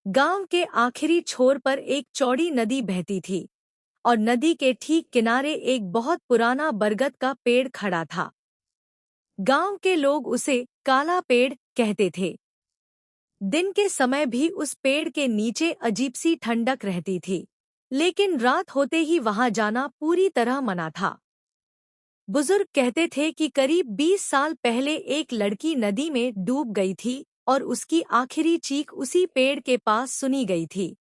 गांव के आखिरी छोर पर एक चौड़ी नदी बहती थी और नदी के ठीक किनारे एक बहुत पुराना बरगद का पेड़ खड़ा था। गांव के लोग उसे काला पेड़ कहते थे। दिन के समय भी उस पेड़ के नीचे अजीब सी ठंडक रहती थी, लेकिन रात होते ही वहां जाना पूरी तरह मना था। बुजुर्ग कहते थे कि करीब 20 साल पहले एक लड़की नदी में डूब गई थी और उसकी आखिरी चीख उसी पेड़ के पास सुनी गई थी।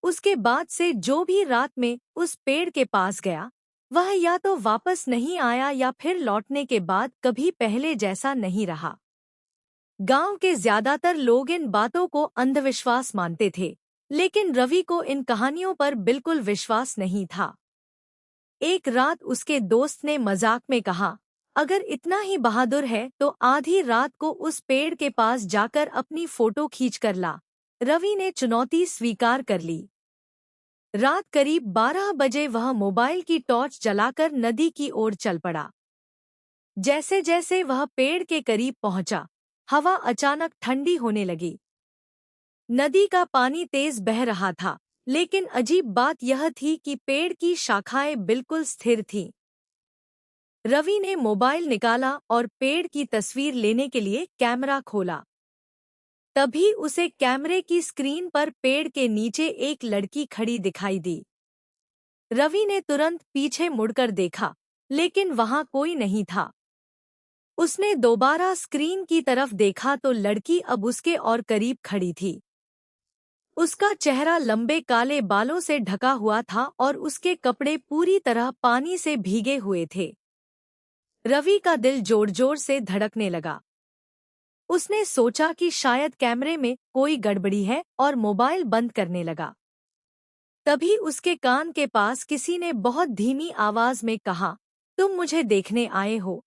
उसके बाद से जो भी रात में उस पेड़ के पास गया, वह या तो वापस नहीं आया या फिर लौटने के बाद कभी पहले जैसा नहीं रहा। गांव के ज्यादातर लोग इन बातों को अंधविश्वास मानते थे, लेकिन रवि को इन कहानियों पर बिल्कुल विश्वास नहीं था। एक रात उसके दोस्त ने मजाक में कहा, अगर इतना ही बहादुर है तो आधी रात को उस पेड़ के पास जाकर अपनी फोटो खींच कर ला। रवि ने चुनौती स्वीकार कर ली। रात करीब 12 बजे वह मोबाइल की टॉर्च जलाकर नदी की ओर चल पड़ा। जैसे जैसे वह पेड़ के करीब पहुंचा, हवा अचानक ठंडी होने लगी। नदी का पानी तेज बह रहा था, लेकिन अजीब बात यह थी कि पेड़ की शाखाएं बिल्कुल स्थिर थीं। रवि ने मोबाइल निकाला और पेड़ की तस्वीर लेने के लिए कैमरा खोला। तभी उसे कैमरे की स्क्रीन पर पेड़ के नीचे एक लड़की खड़ी दिखाई दी। रवि ने तुरंत पीछे मुड़कर देखा, लेकिन वहां कोई नहीं था। उसने दोबारा स्क्रीन की तरफ देखा तो लड़की अब उसके और करीब खड़ी थी। उसका चेहरा लंबे काले बालों से ढका हुआ था और उसके कपड़े पूरी तरह पानी से भीगे हुए थे। रवि का दिल जोर-जोर से धड़कने लगा। उसने सोचा कि शायद कैमरे में कोई गड़बड़ी है और मोबाइल बंद करने लगा। तभी उसके कान के पास किसी ने बहुत धीमी आवाज में कहा, तुम मुझे देखने आए हो?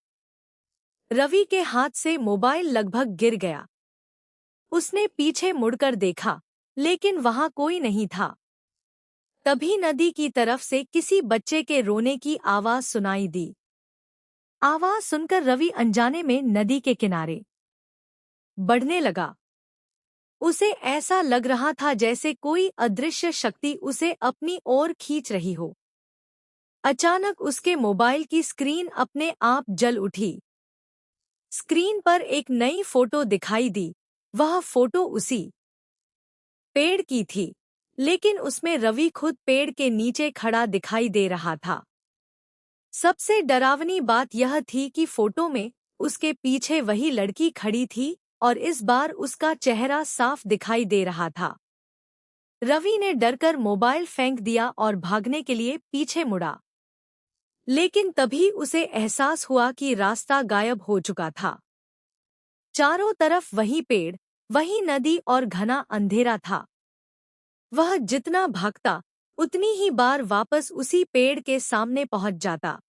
रवि के हाथ से मोबाइल लगभग गिर गया। उसने पीछे मुड़कर देखा, लेकिन वहां कोई नहीं था। तभी नदी की तरफ से किसी बच्चे के रोने की आवाज सुनाई दी। आवाज सुनकर रवि अनजाने में नदी के किनारे बढ़ने लगा। उसे ऐसा लग रहा था जैसे कोई अदृश्य शक्ति उसे अपनी ओर खींच रही हो। अचानक उसके मोबाइल की स्क्रीन अपने आप जल उठी। स्क्रीन पर एक नई फोटो दिखाई दी। वह फोटो उसी पेड़ की थी, लेकिन उसमें रवि खुद पेड़ के नीचे खड़ा दिखाई दे रहा था। सबसे डरावनी बात यह थी कि फोटो में उसके पीछे वही लड़की खड़ी थी और इस बार उसका चेहरा साफ दिखाई दे रहा था। रवि ने डरकर मोबाइल फेंक दिया और भागने के लिए पीछे मुड़ा। लेकिन तभी उसे एहसास हुआ कि रास्ता गायब हो चुका था। चारों तरफ वही पेड़, वही नदी और घना अंधेरा था। वह जितना भागता, उतनी ही बार वापस उसी पेड़ के सामने पहुंच जाता।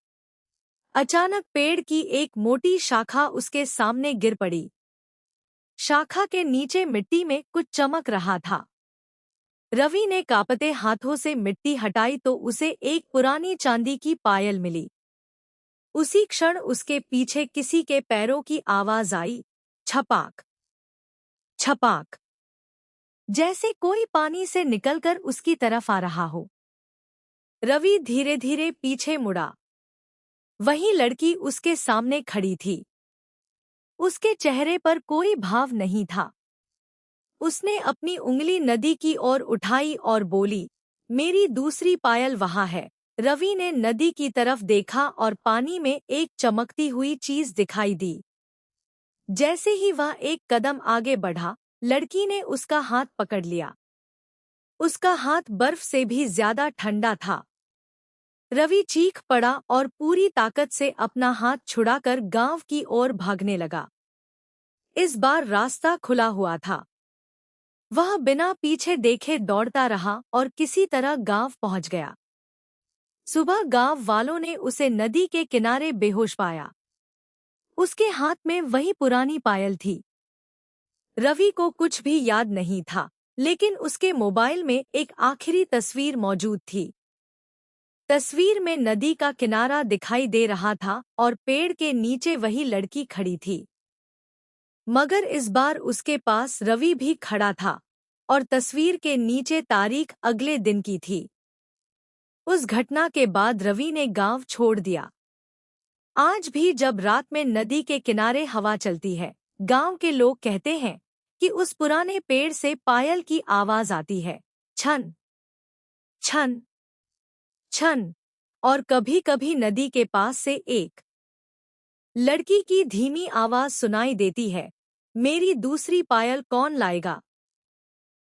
अचानक पेड़ की एक मोटी शाखा उसके सामने गिर पड़ी। शाखा के नीचे मिट्टी में कुछ चमक रहा था। रवि ने कांपते हाथों से मिट्टी हटाई तो उसे एक पुरानी चांदी की पायल मिली। उसी क्षण उसके पीछे किसी के पैरों की आवाज आई, छपाक छपाक, जैसे कोई पानी से निकलकर उसकी तरफ आ रहा हो। रवि धीरे धीरे पीछे मुड़ा। वही लड़की उसके सामने खड़ी थी। उसके चेहरे पर कोई भाव नहीं था। उसने अपनी उंगली नदी की ओर उठाई और बोली, मेरी दूसरी पायल वहां है। रवि ने नदी की तरफ देखा और पानी में एक चमकती हुई चीज दिखाई दी। जैसे ही वह एक कदम आगे बढ़ा, लड़की ने उसका हाथ पकड़ लिया। उसका हाथ बर्फ से भी ज्यादा ठंडा था। रवि चीख पड़ा और पूरी ताकत से अपना हाथ छुड़ाकर गांव की ओर भागने लगा। इस बार रास्ता खुला हुआ था। वह बिना पीछे देखे दौड़ता रहा और किसी तरह गांव पहुंच गया। सुबह गांव वालों ने उसे नदी के किनारे बेहोश पाया। उसके हाथ में वही पुरानी पायल थी। रवि को कुछ भी याद नहीं था, लेकिन उसके मोबाइल में एक आखिरी तस्वीर मौजूद थी। तस्वीर में नदी का किनारा दिखाई दे रहा था और पेड़ के नीचे वही लड़की खड़ी थी। मगर इस बार उसके पास रवि भी खड़ा था और तस्वीर के नीचे तारीख अगले दिन की थी। उस घटना के बाद रवि ने गांव छोड़ दिया। आज भी जब रात में नदी के किनारे हवा चलती है, गांव के लोग कहते हैं कि उस पुराने पेड़ से पायल की आवाज आती है, छन छन छन। और कभी-कभी नदी के पास से एक लड़की की धीमी आवाज सुनाई देती है, मेरी दूसरी पायल कौन लाएगा।